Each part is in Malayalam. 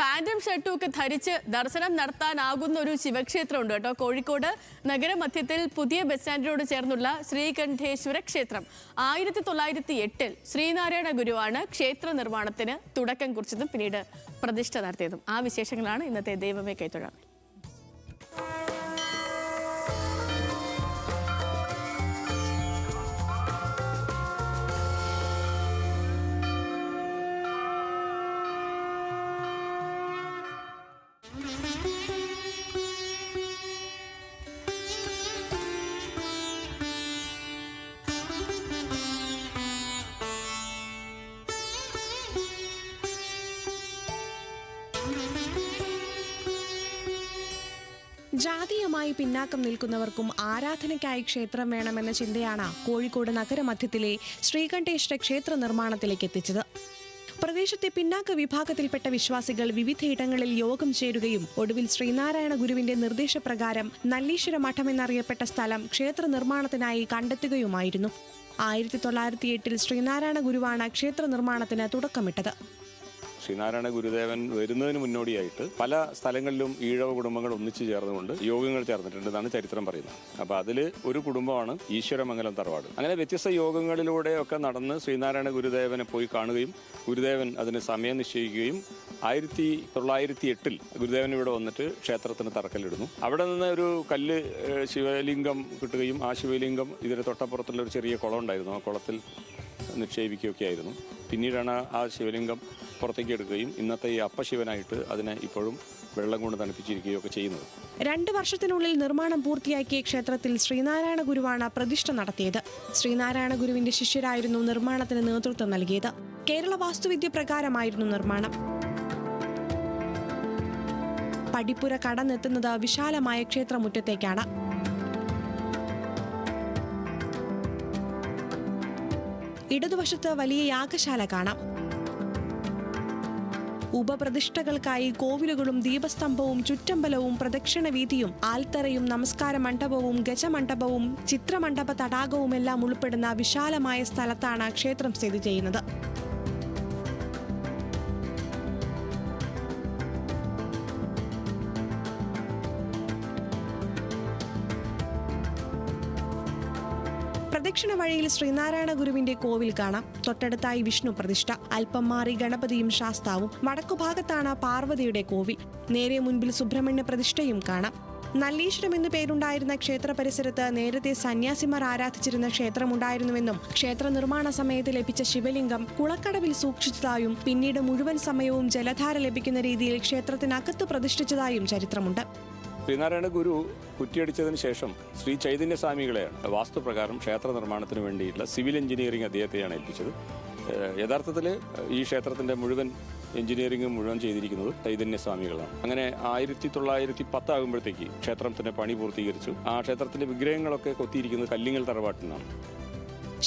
പാന്റും ഷർട്ടും ഒക്കെ ധരിച്ച് ദർശനം നടത്താനാകുന്ന ഒരു ശിവക്ഷേത്രമുണ്ട് കേട്ടോ. കോഴിക്കോട് നഗരമധ്യത്തിൽ പുതിയ ബസ് സ്റ്റാൻഡിനോട് ചേർന്നുള്ള ശ്രീകണ്ഠേശ്വര ക്ഷേത്രം. 1908 ശ്രീനാരായണ ഗുരുവാണ് ക്ഷേത്ര നിർമ്മാണത്തിന് തുടക്കം കുറിച്ചതും പിന്നീട് പ്രതിഷ്ഠ നടത്തിയതും. ആ വിശേഷങ്ങളാണ് ഇന്നത്തെ ദൈവമേ കൈത്തൊഴാം. ജാതീയമായി പിന്നാക്കം നിൽക്കുന്നവർക്കും ആരാധനയ്ക്കായി ക്ഷേത്രം വേണമെന്ന ചിന്തയാണ് കോഴിക്കോട് നഗരമധ്യത്തിലെ ശ്രീകണ്ഠേശ്വര ക്ഷേത്ര നിർമ്മാണത്തിലേക്ക് എത്തിച്ചത്. പ്രദേശത്തെ പിന്നാക്ക വിഭാഗത്തിൽപ്പെട്ട വിശ്വാസികൾ വിവിധയിടങ്ങളിൽ യോഗം ചേരുകയും ഒടുവിൽ ശ്രീനാരായണ ഗുരുവിന്റെ നിർദ്ദേശപ്രകാരം നല്ലീശ്വര മഠം എന്നറിയപ്പെട്ട സ്ഥലം ക്ഷേത്ര നിർമ്മാണത്തിനായി കണ്ടെത്തുകയുമായിരുന്നു. 1908 ശ്രീനാരായണ ഗുരുവാണ് ക്ഷേത്ര നിർമ്മാണത്തിന് തുടക്കമിട്ടത്. ശ്രീനാരായണ ഗുരുദേവൻ വരുന്നതിന് മുന്നോടിയായിട്ട് പല സ്ഥലങ്ങളിലും ഈഴവ കുടുംബങ്ങൾ ഒന്നിച്ചു ചേർന്നുകൊണ്ട് യോഗങ്ങൾ ചേർന്നിട്ടുണ്ടെന്നാണ് ചരിത്രം പറയുന്നത്. അപ്പോൾ അതിൽ ഒരു കുടുംബമാണ് ഈശ്വരമംഗലം തറവാട്. അങ്ങനെ വ്യത്യസ്ത യോഗങ്ങളിലൂടെയൊക്കെ നടന്ന് ശ്രീനാരായണ ഗുരുദേവനെ പോയി കാണുകയും ഗുരുദേവൻ അതിന് സമയം നിശ്ചയിക്കുകയും 1908 ഗുരുദേവൻ ഇവിടെ വന്നിട്ട് ക്ഷേത്രത്തിന് തറക്കല്ലിടുന്നു. അവിടെ നിന്ന് ഒരു കല്ല് ശിവലിംഗം കിട്ടുകയും ആ ശിവലിംഗം ഇതിന് തൊട്ടപ്പുറത്തുള്ള ഒരു ചെറിയ കുളം ഉണ്ടായിരുന്നു, ആ കുളത്തിൽ നിക്ഷേപിക്കുകയൊക്കെ ആയിരുന്നു. പിന്നീടാണ് ആ ശിവലിംഗം പുറത്തേക്ക് എടുക്കുകയും ഇന്നത്തെ ഈ അപ്പശിവനായിട്ട് അതിനെ ഇപ്പോഴും വെള്ളം കൊണ്ട് തണുപ്പിച്ചിരിക്കുകയൊക്കെ ചെയ്യുന്നത്. 2 വർഷത്തിനുള്ളിൽ നിർമ്മാണം പൂർത്തിയാക്കിയ ക്ഷേത്രത്തിൽ ശ്രീനാരായണ ഗുരുവാണ് പ്രതിഷ്ഠ നടത്തിയത്. ശ്രീനാരായണ ഗുരുവിന്റെ ശിഷ്യരായിരുന്നു നിർമ്മാണത്തിന് നേതൃത്വം നൽകിയത്. കേരള വാസ്തുവിദ്യ പ്രകാരമായിരുന്നു നിർമ്മാണം. പടിപ്പുര കടന്നെത്തുന്നത് വിശാലമായ ക്ഷേത്രമുറ്റത്തേക്കാണ്. ഇടതുവശത്ത് വലിയ യാഗശാല കാണാം. ഉപപ്രതിഷ്ഠകൾക്കായി കോവിലുകളും ദീപസ്തംഭവും ചുറ്റമ്പലവും പ്രദക്ഷിണ വീതിയും ആൽത്തറയും നമസ്കാര മണ്ഡപവും ഗജമണ്ഡപവും ചിത്രമണ്ഡപ തടാകവുമെല്ലാം ഉൾപ്പെടുന്ന വിശാലമായ സ്ഥലത്താണ് ക്ഷേത്രം സ്ഥിതി ചെയ്യുന്നത്. പ്രദക്ഷിണ വഴിയിൽ ശ്രീനാരായണ ഗുരുവിന്റെ കോവിൽ കാണാം. തൊട്ടടുത്തായി വിഷ്ണു പ്രതിഷ്ഠ, അല്പം മാറി ഗണപതിയും ശാസ്താവും. വടക്കുഭാഗത്താണ് പാർവതിയുടെ കോവിൽ. നേരെ മുൻപിൽ സുബ്രഹ്മണ്യ പ്രതിഷ്ഠയും കാണാം. നല്ലീശ്വരം എന്നു പേരുണ്ടായിരുന്ന ക്ഷേത്ര പരിസരത്ത് നേരത്തെ സന്യാസിമാർ ആരാധിച്ചിരുന്ന ക്ഷേത്രമുണ്ടായിരുന്നുവെന്നും ക്ഷേത്ര നിർമ്മാണ സമയത്ത് ലഭിച്ച ശിവലിംഗം കുളക്കടവിൽ സൂക്ഷിച്ചതായും പിന്നീട് മുഴുവൻ സമയവും ജലധാര ലഭിക്കുന്ന രീതിയിൽ ക്ഷേത്രത്തിനകത്ത് പ്രതിഷ്ഠിച്ചതായും ചരിത്രമുണ്ട്. ശ്രീനാരായണ ഗുരു കുറ്റിയടിച്ചതിന് ശേഷം ശ്രീ ചൈതന്യസ്വാമികളെയാണ് വാസ്തുപ്രകാരം ക്ഷേത്ര നിർമ്മാണത്തിന് വേണ്ടിയിട്ടുള്ള സിവിൽ എഞ്ചിനീയറിംഗ് അദ്ദേഹത്തെയാണ് ഏൽപ്പിച്ചത്. യഥാർത്ഥത്തിൽ ഈ ക്ഷേത്രത്തിൻ്റെ മുഴുവൻ എഞ്ചിനീയറിംഗ് മുഴുവൻ ചെയ്തിരിക്കുന്നത് ചൈതന്യസ്വാമികളാണ്. അങ്ങനെ 1910 ആകുമ്പോഴത്തേക്ക് ക്ഷേത്രത്തിൻ്റെ പണി പൂർത്തീകരിച്ചു. ആ ക്ഷേത്രത്തിൻ്റെ വിഗ്രഹങ്ങളൊക്കെ കൊത്തിയിരിക്കുന്നത് കല്ലിങ്ങൽ തറവാട്ടിൽ നിന്നാണ്.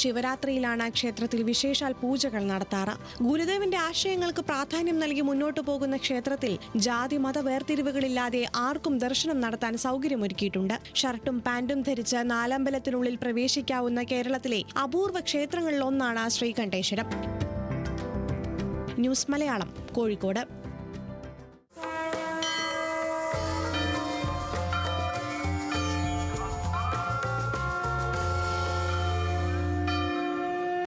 ശിവരാത്രിയിലാണ് ക്ഷേത്രത്തിൽ വിശേഷാൽ പൂജകൾ നടത്താറ്. ഗുരുദേവന്റെ ആശയങ്ങൾക്ക് പ്രാധാന്യം നൽകി മുന്നോട്ടു പോകുന്ന ക്ഷേത്രത്തിൽ ജാതി മത വേർതിരിവുകളില്ലാതെ ആർക്കും ദർശനം നടത്താൻ സൗകര്യമൊരുക്കിയിട്ടുണ്ട്. ഷർട്ടും പാന്റും ധരിച്ച് നാലമ്പലത്തിനുള്ളിൽ പ്രവേശിക്കാവുന്ന കേരളത്തിലെ അപൂർവ ക്ഷേത്രങ്ങളിലൊന്നാണ് ശ്രീകണ്ഠേശ്വരം. ന്യൂസ് മലയാളം, കോഴിക്കോട്.